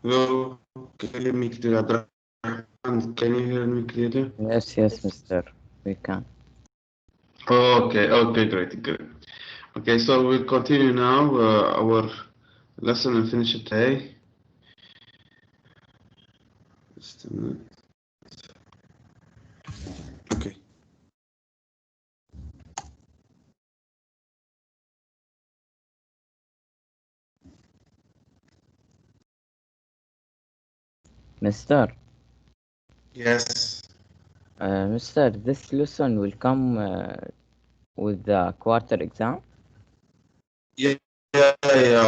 Hello, can you hear me clearly? Abdurrahman, can you hear me clearly? Yes, yes, mister. We can. Okay, great. Okay, so we'll continue now our lesson and finish it today. Just a minute. Okay. Mister, Yes. mister, this lesson will come with the quarter exam. Yeah.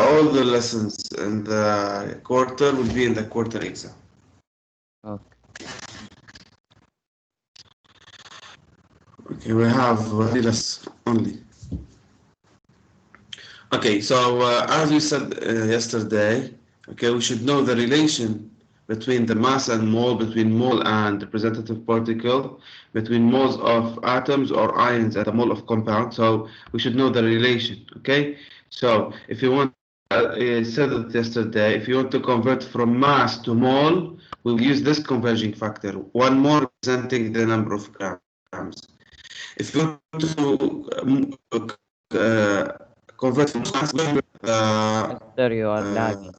All the lessons in the quarter will be in the quarter exam. Okay. Okay, we have three lessons only. Okay, so as we said yesterday, okay, we should know the relation between the mass and mole, between mole and representative particle, between moles of atoms or ions and the mole of compound. So we should know the relation. Okay, so if you want, I said it yesterday, if you want to convert from mass to mole, we will use this converging factor, one more representing the number of grams. If you want to convert from mass Mister, you are uh, lagging.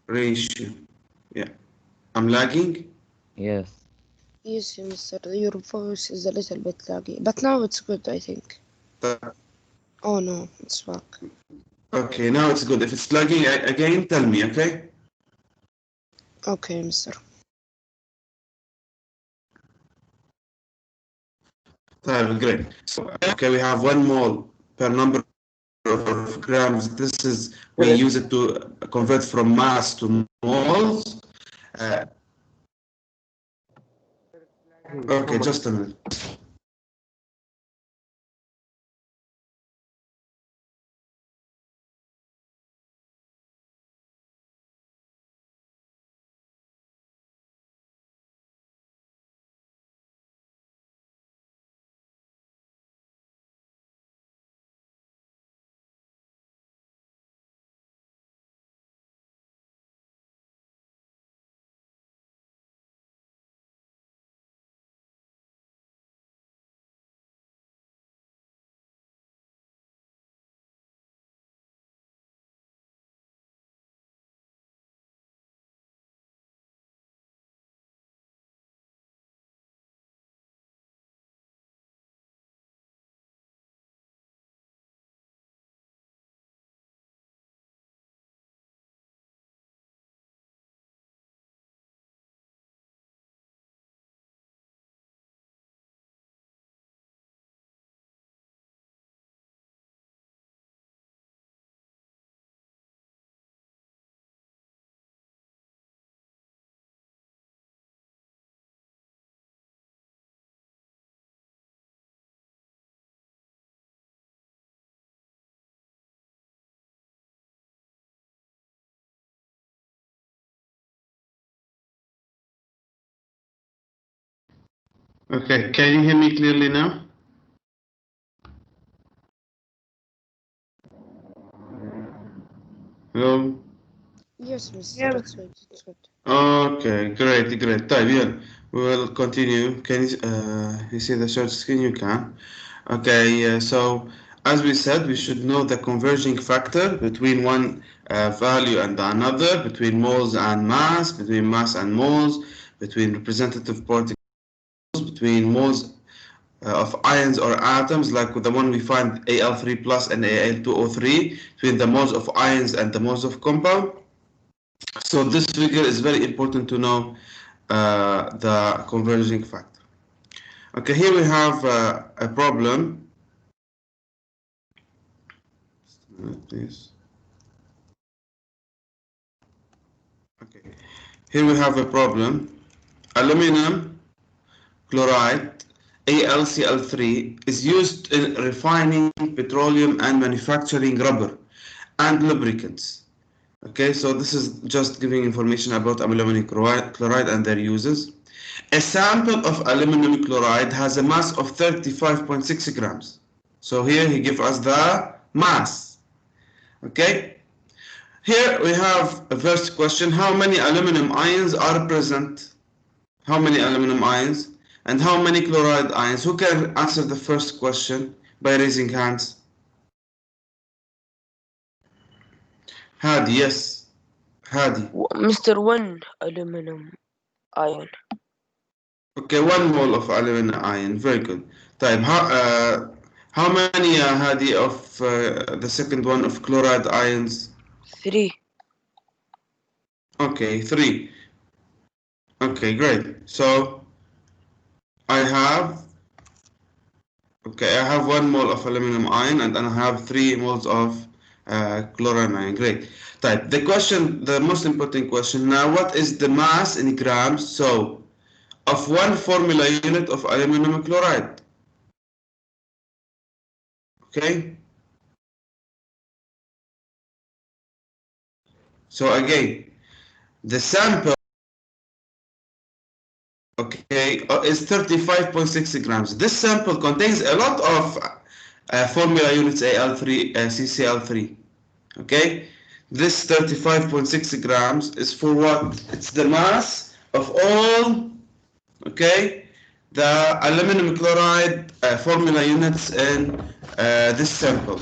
ratio. Yeah, I'm lagging. Yes. Yes, Mr. Your voice is a little bit laggy, but now it's good, I think. Oh no, it's back. Okay, now it's good. If it's lagging again, tell me, okay? Okay, Mr. Great. So, okay, we have one mole per number of grams. This is, we use it to convert from mass to moles. Uh, okay, just a minute. Okay, can you hear me clearly now? Hello? Yes, Mr. It's good. Okay, great. طيب, yeah, we will continue. Can you see the short screen? You can. Okay, so as we said, we should know the converging factor between one value and another, between moles and mass, between mass and moles, between representative particles, between moles of ions or atoms, like the one we find Al3 plus and Al2O3, between the moles of ions and the moles of compound. So this figure is very important to know the converging factor. Okay, here we have a problem. Please. Okay, here we have a problem. Aluminum chloride AlCl3 is used in refining petroleum and manufacturing rubber and lubricants. Okay, so this is just giving information about aluminum chloride and their uses. A sample of aluminum chloride has a mass of 35.6 grams. So here he gives us the mass. Okay, Here we have a first question. How many aluminum ions are present? How many aluminum ions? And how many chloride ions? Who can answer the first question by raising hands? Hadi, yes. Hadi. Mr. 1 aluminum ion. Okay, 1 mole of aluminum ion. Very good. طيب, how many, Hadi, of the second one of chloride ions? 3. Okay, 3. Okay, great. So I have 1 mole of aluminum ion and I have 3 moles of chlorine ion. Great. Type. The most important question now, what is the mass in grams? So of 1 formula unit of aluminum chloride. Okay. So again, the sample, okay, is 35.6 grams. This sample contains a lot of formula units Al3, CCl3. Okay, this 35.6 grams is for what? It's the mass of all, okay, the aluminum chloride formula units in this sample.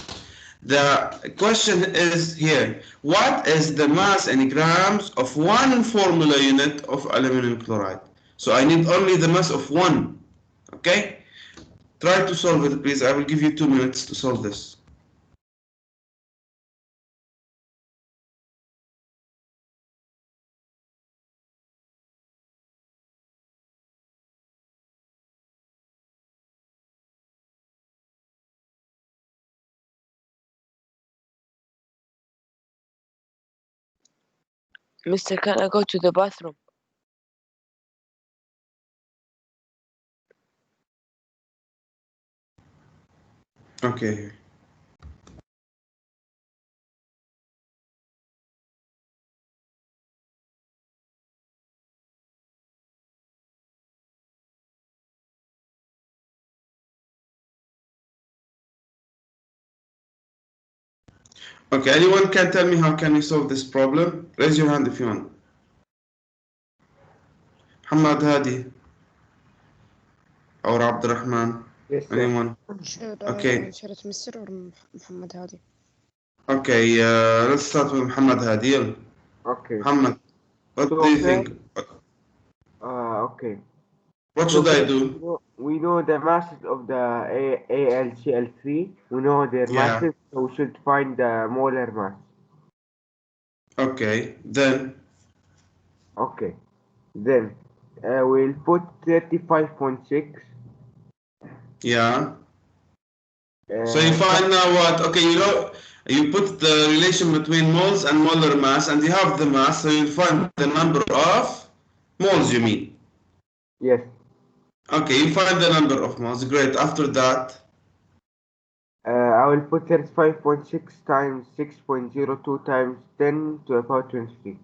The question is here, what is the mass in grams of 1 formula unit of aluminum chloride? So I need only the mass of 1, okay? Try to solve it, please. I will give you 2 minutes to solve this. Mister, can I go to the bathroom? Okay. Okay, anyone can tell me how can we solve this problem? Raise your hand if you want. Hamad Hadi or Abdurrahman? Yes, sir. Anyone? Should Okay. I answer it, Mister, or Muhammad Hadi? Okay, let's start with Muhammad Hadi. يلا. Okay. Muhammad, what So do you first- think? Okay. What So should I first do? We know the masses of the AlCl3. We know their Yeah. masses, so we should find the molar mass. Okay, then, Okay. Then we'll put 35.6. yeah. So you find now what? Okay, you put the relation between moles and molar mass, and you have the mass, so you find the number of moles, you mean? Yes. Okay, you find the number of moles. Great. After that, I will put 35.6 times 6.02 times 10 to the power 23.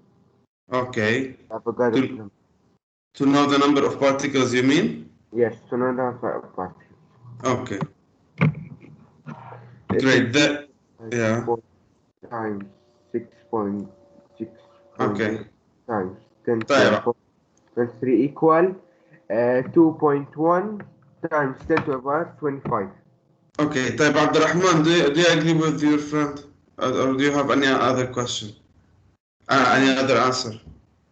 okay, I forgot To- the number. to know the number of particles, you mean? Yes, to know the part. Okay, great. Yeah. Times 6.6 Okay. times 10 to طيب. the power 23 equal 2.1 times 10 to the power 25. Okay, طيب Abdurrahman, do you agree with your friend? Or do you have any other question? Any other answer?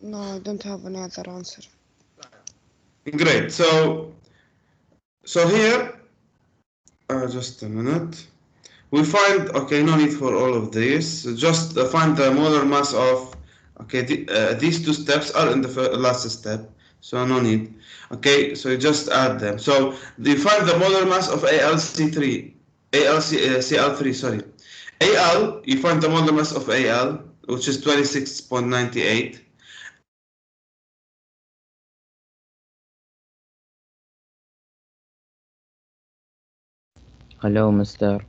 No, I don't have any other answer. Great. So here, just a minute. We find, okay, no need for all of this. Just find the molar mass of, okay, these two steps are in the last step, so no need. Okay, so you just add them. So you find the molar mass of Cl3, sorry. Al, you find the molar mass of Al, which is 26.98. Hello, Mister.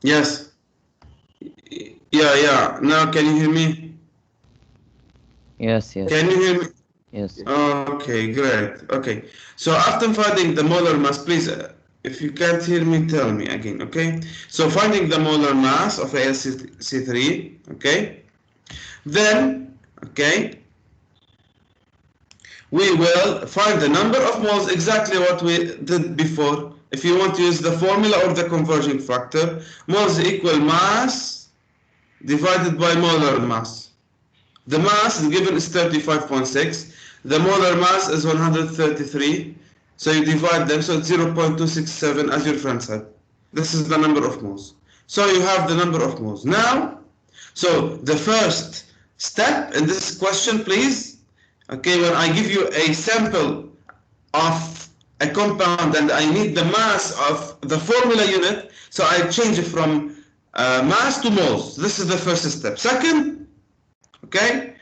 Yes. Yeah. Now can you hear me? Yes. Can you hear me? Yes. Okay, great. Okay, so after finding the molar mass, please, if you can't hear me, tell me again, okay? So finding the molar mass of AlC3, okay? Then, okay, we will find the number of moles, exactly what we did before. If you want to use the formula or the conversion factor, moles equal mass divided by molar mass. The mass given is 35.6. The molar mass is 133. So you divide them, so it's 0.267 as your friend said. This is the number of moles. So you have the number of moles. Now, so the first step in this question, please, okay, when I give you a sample of a compound and I need the mass of the formula unit, so I change it from mass to moles. This is the first step. Second, okay,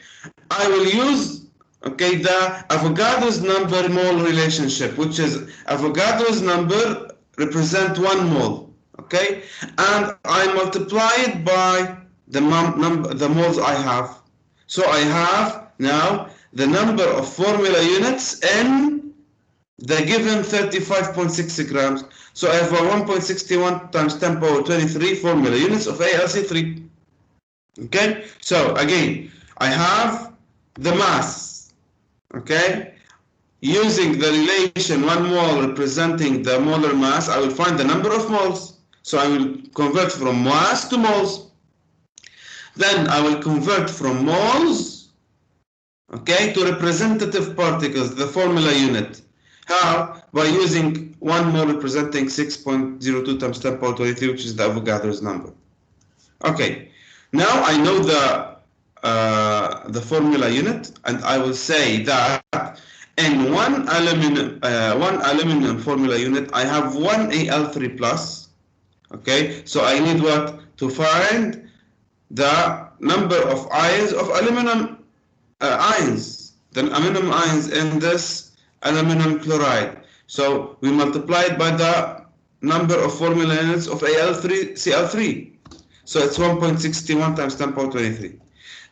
I will use, okay, the Avogadro's number mole relationship, which is Avogadro's number represent 1 mole, okay, and I multiply it by the moles I have. So I have now the number of formula units in the given 35.6 grams. So I have 1.61 times 10 power 23 formula units of AlC3. Okay, so again, I have the mass, okay? Using the relation 1 mole representing the molar mass, I will find the number of moles. So I will convert from mass to moles. Then I will convert from moles, okay, to representative particles, the formula unit. How? By using 1 mole representing 6.02 times 10 power 23, which is the Avogadro's number. Okay, now I know the formula unit, and I will say that in one aluminum formula unit, I have 1 Al3 plus. Okay, so I need what? To find the number of ions of aluminum ions, the aluminum ions in this aluminum chloride. So we multiply it by the number of formula units of Al3Cl3. So it's 1.61 times 10 power 23.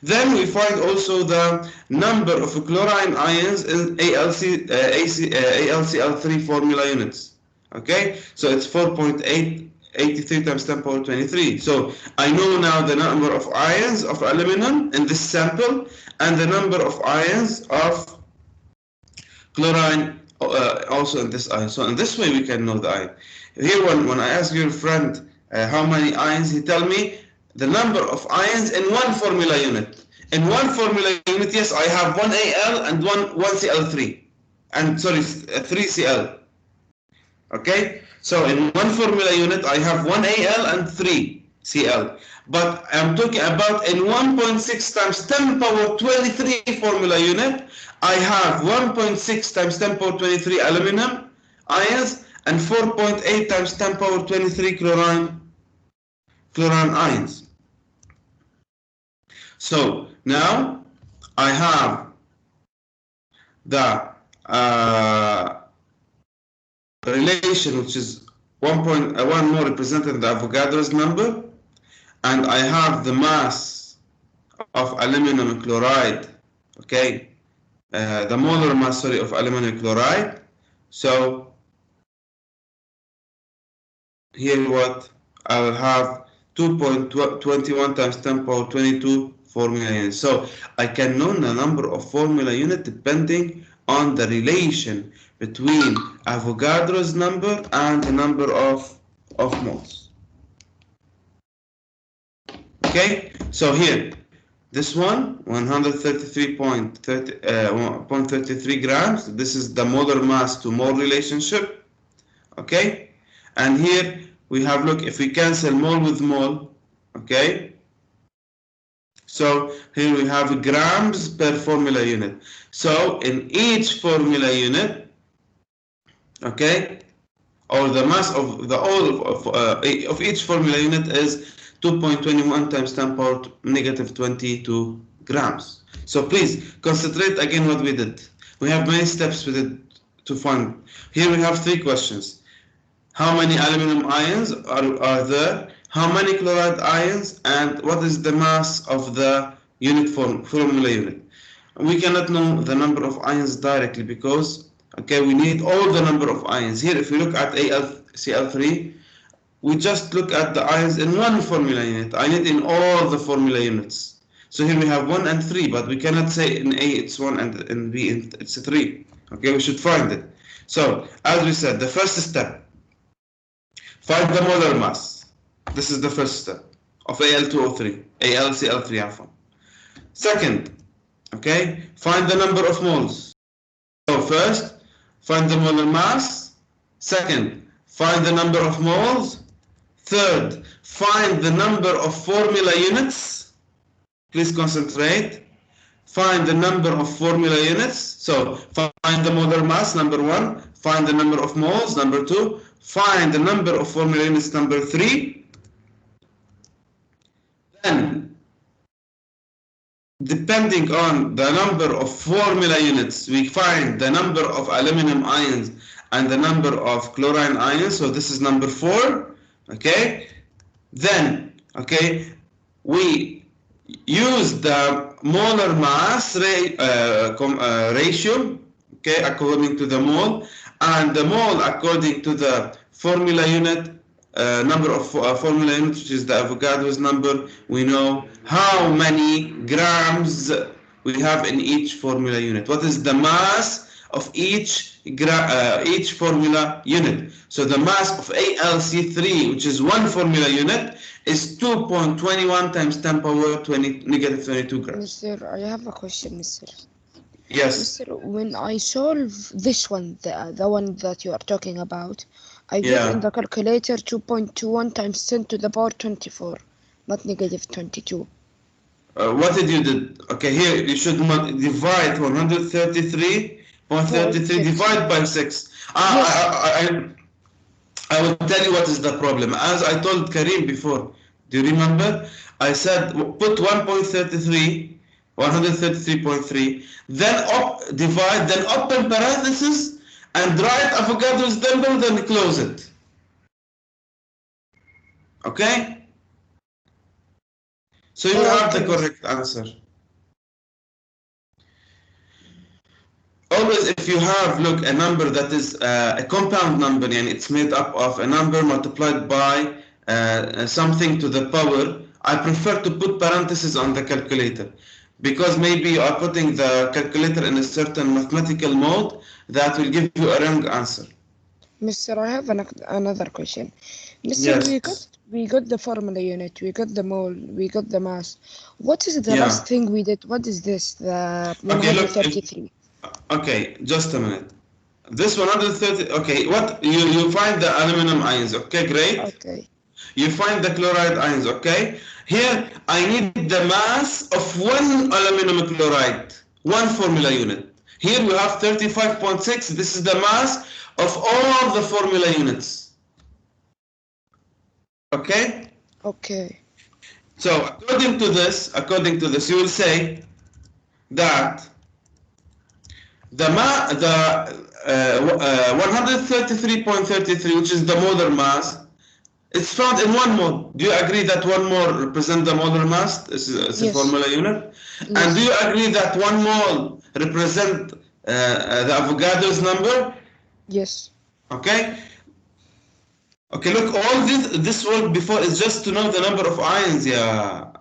Then we find also the number of chlorine ions in AlCl3 formula units. Okay, so it's 4.883 times 10 power 23. So I know now the number of ions of aluminum in this sample and the number of ions of chlorine also in this ion. So in this way we can know the ion. Here when I ask your friend how many ions, he tell me the number of ions in one formula unit. In one formula unit, yes, I have 1 Al and 1 Cl3, and sorry, 3 Cl. Okay, so in one formula unit I have 1 Al and 3 Cl, but I'm talking about in 1.6 times 10 power 23 formula unit, I have 1.6 times 10 power 23 aluminum ions and 4.8 times 10 power 23 chlorine ions. So now I have the relation, which is 1 more representing the Avogadro's number, and I have the mass of aluminum chloride, okay, the molar mass, sorry, of aluminum chloride. So here what I will have 2.21 times 10 power 22 formula units. So I can know the number of formula unit depending on the relation between Avogadro's number and the number of moles. Okay, so here this one 133.33 grams. This is the molar mass to mole relationship. Okay, and here we have, look, if we cancel mole with mole, okay, so here we have grams per formula unit. So in each formula unit, okay, or the mass of the all of each formula unit is 2.21 times 10 power negative 22 grams. So please concentrate again what we did. We have many steps we did to find. Here we have 3 questions. How many aluminum ions are there? How many chloride ions? And what is the mass of the unit formula unit? we cannot know the number of ions directly because, okay, we need all the number of ions. Here, if we look at AlCl3, we just look at the ions in one formula unit. I need in all the formula units. So here we have 1 and 3, but we cannot say in A it's 1 and in B it's 3. Okay, we should find it. So, as we said, the first step, find the molar mass. This is the first step of Al2O3, AlCl3 عفوا. Second, okay, find the number of moles. So first, find the molar mass. Second, find the number of moles. Third, find the number of formula units. Please concentrate. Find the number of formula units. So find the molar mass, number 1. Find the number of moles, number 2. Find the number of formula units, number 3. Then, depending on the number of formula units, we find the number of aluminum ions and the number of chlorine ions. So this is number 4. Okay. Then, okay, we use the molar mass ratio, okay, according to the mole, and the mole according to the formula unit, number of formula units, which is the Avogadro's number. We know how many grams we have in each formula unit. What is the mass of each formula unit? So the mass of AlC3, which is one formula unit, is 2.21 times 10 power negative 22 grams. Mr. I have a question, Mr. Yes. Mr. When I solve this one, the one that you are talking about, I get in the calculator 2.21 times 10 to the power 24, not negative 22. What did you do? Okay, here you should divide 133.33 divide by 6. I will tell you what is the problem. As I told Karim before, do you remember? I said put 1.33, 133.3, then divide, then open parentheses, and write Avogadro's number, then close it. Okay? So you have the correct answer. Always, if you have, look, a number that is a compound number, and it's made up of a number multiplied by something to the power, I prefer to put parentheses on the calculator, because maybe you are putting the calculator in a certain mathematical mode that will give you a wrong answer. Mr. I have another question. Mr. Yes. We got the formula unit, we got the mole, we got the mass. What is the last thing we did? What is this? The 133. Okay, just a minute. This 130. Okay, what you find the aluminum ions. Okay, great. Okay. You find the chloride ions. Okay. Here I need the mass of one aluminum chloride, one formula unit. Here we have 35.6. This is the mass of all the formula units. Okay? Okay. So according to this, you will say that the 133.33, which is the molar mass, it's found in one mole. Do you agree that one mole represents the molar mass? This is a formula unit. Yes. And do you agree that one mole represents the Avogadro's number? Yes. Okay. Okay, look, all this work before is just to know the number of ions, ya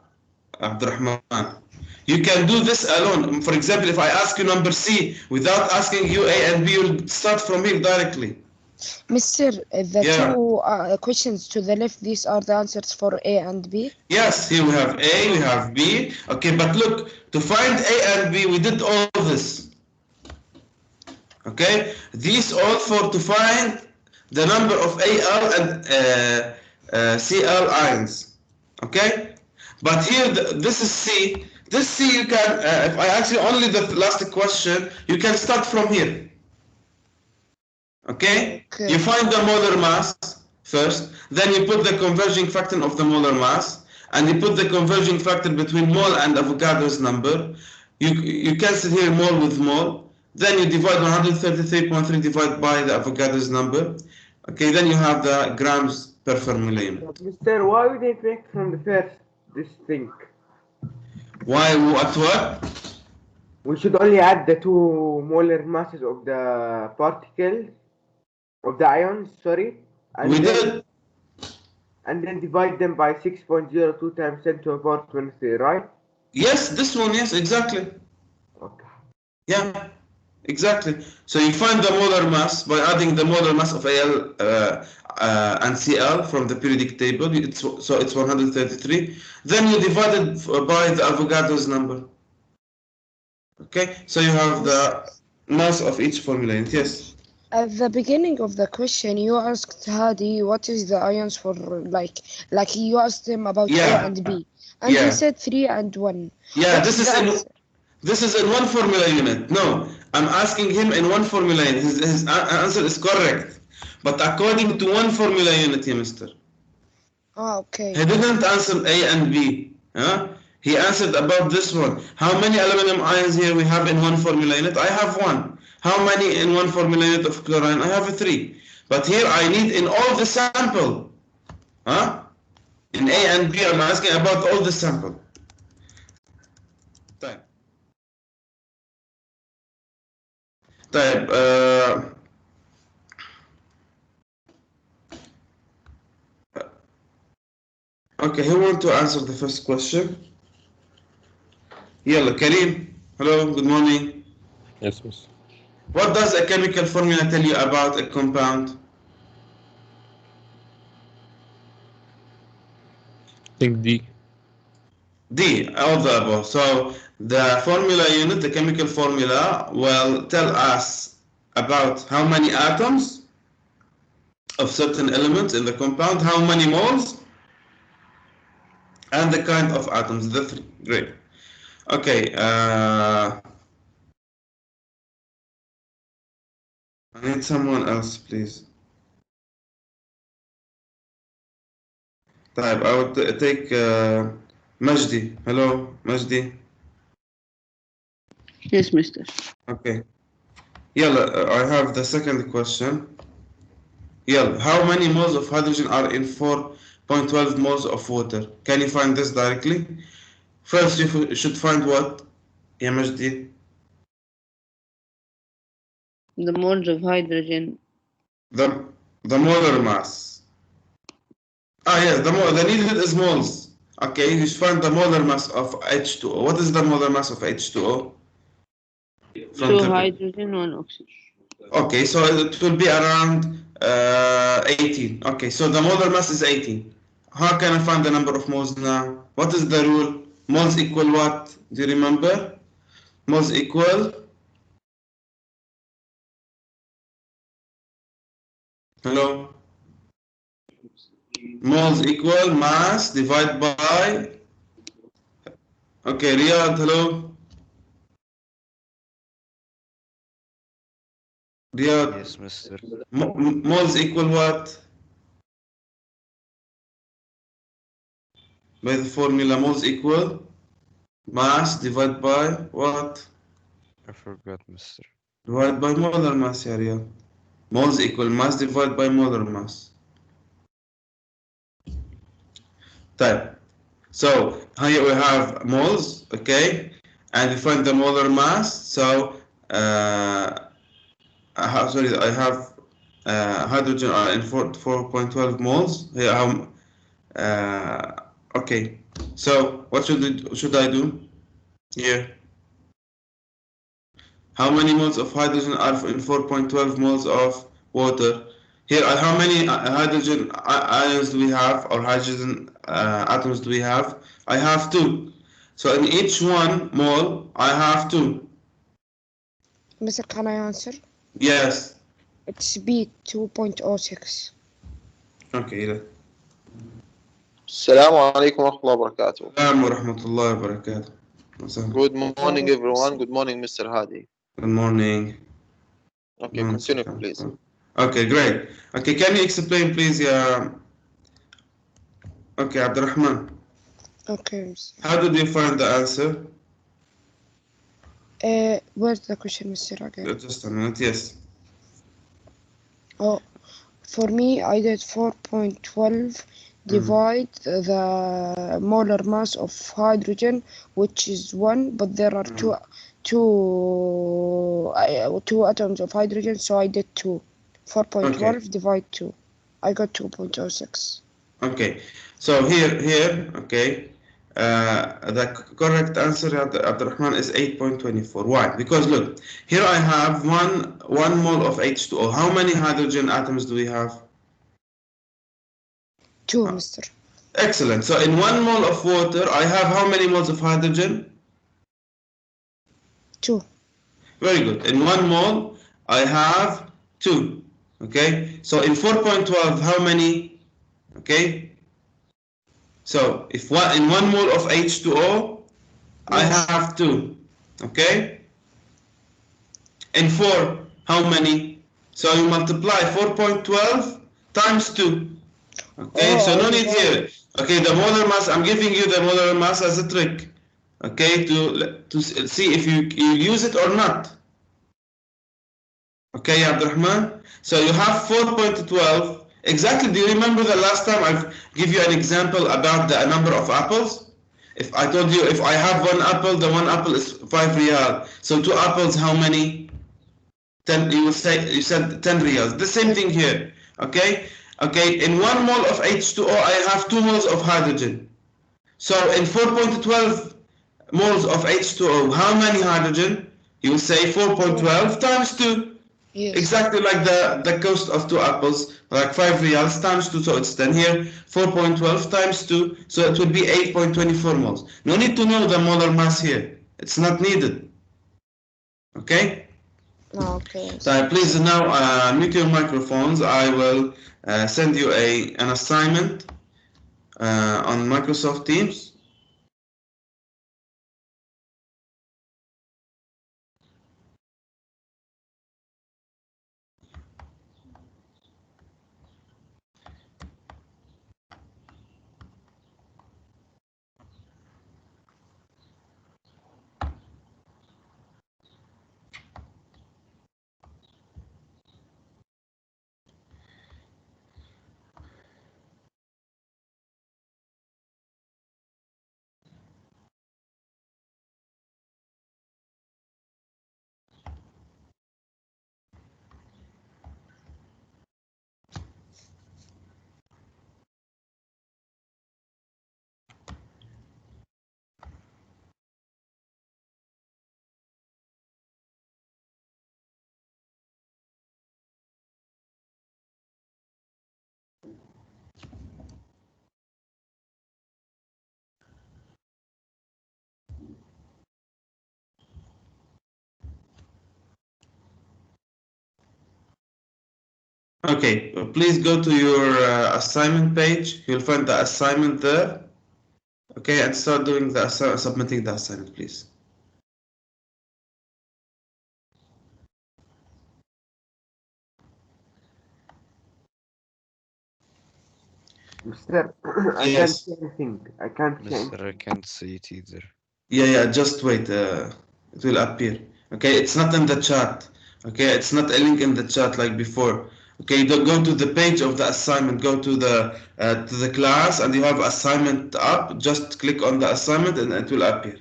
Abdurrahman. You can do this alone. For example, if I ask you number C without asking you A and B, you'll start from here directly. Mr. The two questions to the left, these are the answers for A and B? Yes, here we have A, we have B. Okay, but look, to find A and B, we did all this. Okay, these all to find the number of Al and Cl ions. Okay, but here this is C. This C you can, if I ask you only the last question, you can start from here. Okay? You find the molar mass first, then you put the converging factor of the molar mass, and you put the converging factor between mole and Avogadro's number. You cancel here mole with mole. Then you divide 133.3 divided by the Avogadro's number. Okay, then you have the grams per formula unit. Mister, why would they take from the first this thing? Why? What? We should only add the 2 molar masses of the particles, of the ions, sorry, and We then did. and then divide them by 6.02 times 10 to the power 23, right? Yes, this one, yes, exactly. Okay. Yeah, exactly. So you find the molar mass by adding the molar mass of Al and Cl from the periodic table. So it's 133. Then you divide it by the Avogadro's number. Okay, so you have the mass of each formula unit. Yes. At the beginning of the question, you asked Hadi what is the ions for, like you asked him about Yeah. A and B, and he said 3 and 1. Yeah, What's the answer? this is in one formula unit. No, I'm asking him in one formula unit. His answer is correct, but according to one formula unit, mister. Okay. He didn't answer A and B. Huh? He answered about this one. How many aluminum ions here we have in one formula unit? I have 1. How many in one formula unit of chlorine? I have 3. But here I need in all the sample. Huh? In A and B, I'm asking about all the sample. طيب. طيب. Okay, who want to answer the first question? يلا Kareem. Hello, good morning. Yes, miss. What does a chemical formula tell you about a compound? I think D. D, all the above. So the formula unit, the chemical formula, will tell us about how many atoms of certain elements in the compound, how many moles, and the kind of atoms, the 3. Great. Okay. I need someone else, please. طيب, I would take Majdi. Hello, Majdi. Yes, mister. Okay. يلا, I have the second question. يلا, how many moles of hydrogen are in 4.12 moles of water? Can you find this directly? First, you should find what? يا مجدي. The moles of hydrogen. The molar mass. Yes, the needed is moles. Okay, you should find the molar mass of H2O. What is the molar mass of H2O? 2 hydrogen, 1 oxygen. Okay, so it will be around 18. Okay, so the molar mass is 18. How can I find the number of moles now? What is the rule? Moles equal what? Do you remember? Moles equal. Hello? Moles equal mass divided by. Okay, Riyadh, hello? Riyadh. Yes, mister. Moles equal what? By the formula, moles equal mass divided by what? I forgot, mister. Divided by molar mass, yeah, Riyadh. Moles equal mass divided by molar mass. Type. So here we have moles, okay, and we find the molar mass. So sorry, I have hydrogen are in 4.12 moles. Here, okay. So what should I do here? How many moles of hydrogen are in 4.12 moles of water? Here, how many hydrogen ions do we have, or hydrogen atoms do we have? I have 2. So in each one mole, I have 2. Mister, can I answer? Yes. It's B, 2.06. Okay. السلام عليكم ورحمة الله وبركاته. السلام ورحمة الله وبركاته. Good morning, everyone. Good morning, Mr. Hadi. Good morning. Okay, continue, please. Okay, great. Okay, can you explain, please? Okay, Abdurrahman. Okay. How did you find the answer? Where's the question, Mr. again? Just a minute, yes. Oh, for me, I did 4.12 divide the molar mass of hydrogen, which is 1, but there are two atoms of hydrogen, so I did 2. 4.12 divide 2. I got 2.06. Okay, so here, okay, the correct answer, Abdurrahman, is 8.24. Why? Because look, here I have one mole of H2O. How many hydrogen atoms do we have? 2, mister. Excellent. So in 1 mole of water, I have how many moles of hydrogen? 2. Very good. In 1 mole, I have 2. Okay. So in 4.12, how many? Okay. So if in 1 mole of H2O, I have 2. Okay. In 4, how many? So you multiply 4.12 times 2. Okay. So no need here. Okay. The molar mass. I'm giving you the molar mass as a trick. Okay. To see if you use it or not. Okay, Abdurrahman. So you have 4.12. Exactly. Do you remember the last time I've give you an example about the number of apples? If I told you if I have 1 apple, the 1 apple is 5 riyal. So 2 apples, how many? 10. You said 10 riyals. The same thing here. Okay. Okay. In 1 mole of H2O, I have 2 moles of hydrogen. So in 4.12 moles of H2O, how many hydrogen? You will say 4.12 times 2. Yes. Exactly like the cost of 2 apples, like 5 riyals times 2, so it's 10 here. 4.12 times 2, so it would be 8.24 moles. No need to know the molar mass here. It's not needed. Okay? Okay. So please now mute your microphones. I will send you an assignment on Microsoft Teams. Okay, please go to your assignment page. You'll find the assignment there. Okay, and start doing the submitting the assignment, please. Mister, I can't see anything. I can't see anything. Mister, I can't see it either. Yeah, just wait. It will appear. Okay, it's not in the chat. Okay, it's not a link in the chat like before. Okay, go to the page of the assignment. Go to the class, and you have assignment up. Just click on the assignment, and it will appear.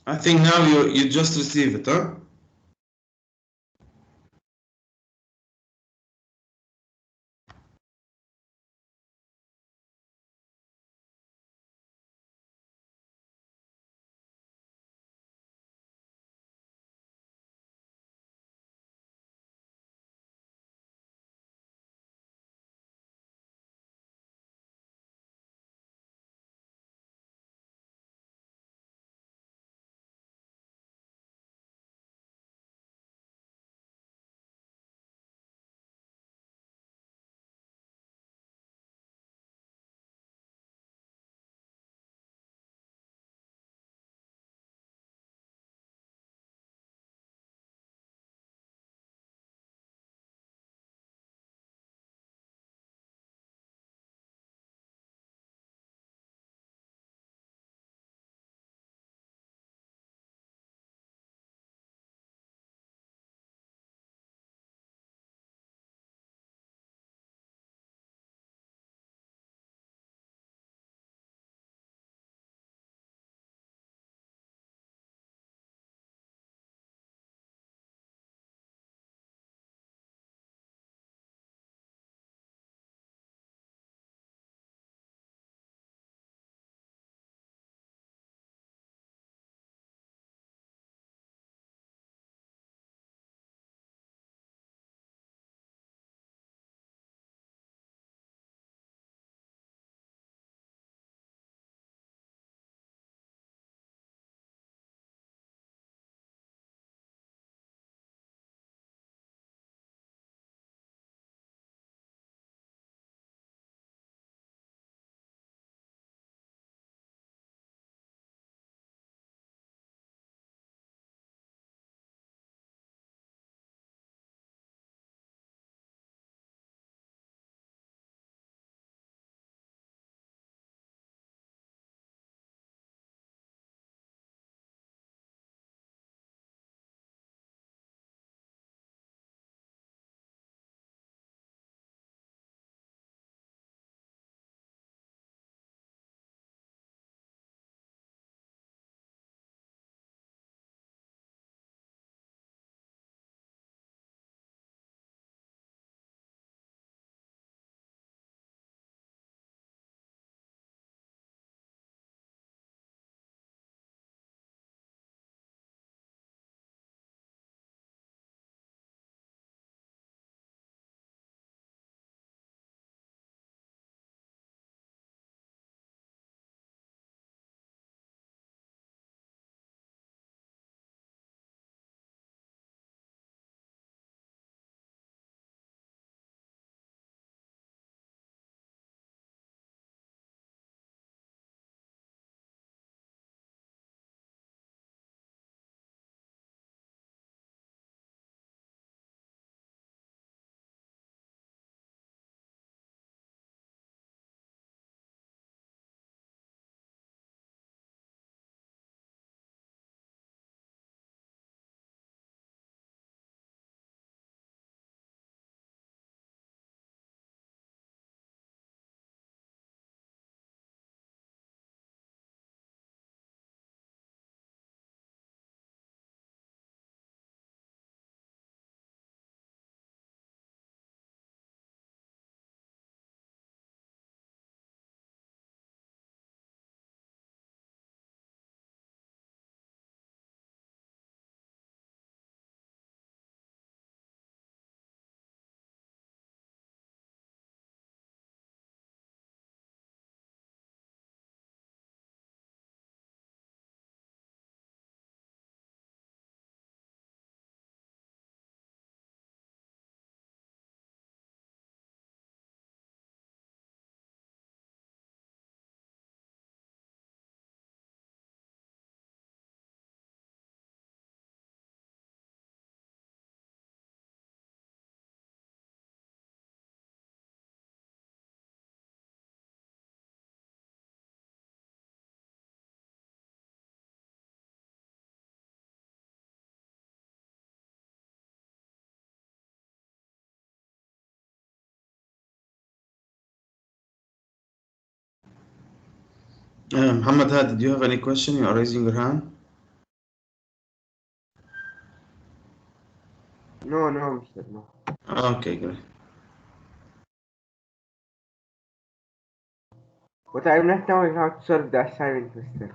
I think now you just receive it, huh? Muhammad Hadi, do you have any question? You are raising your hand. No, Mr. No. Okay, great. But I'm not knowing how to solve the assignment, Mr.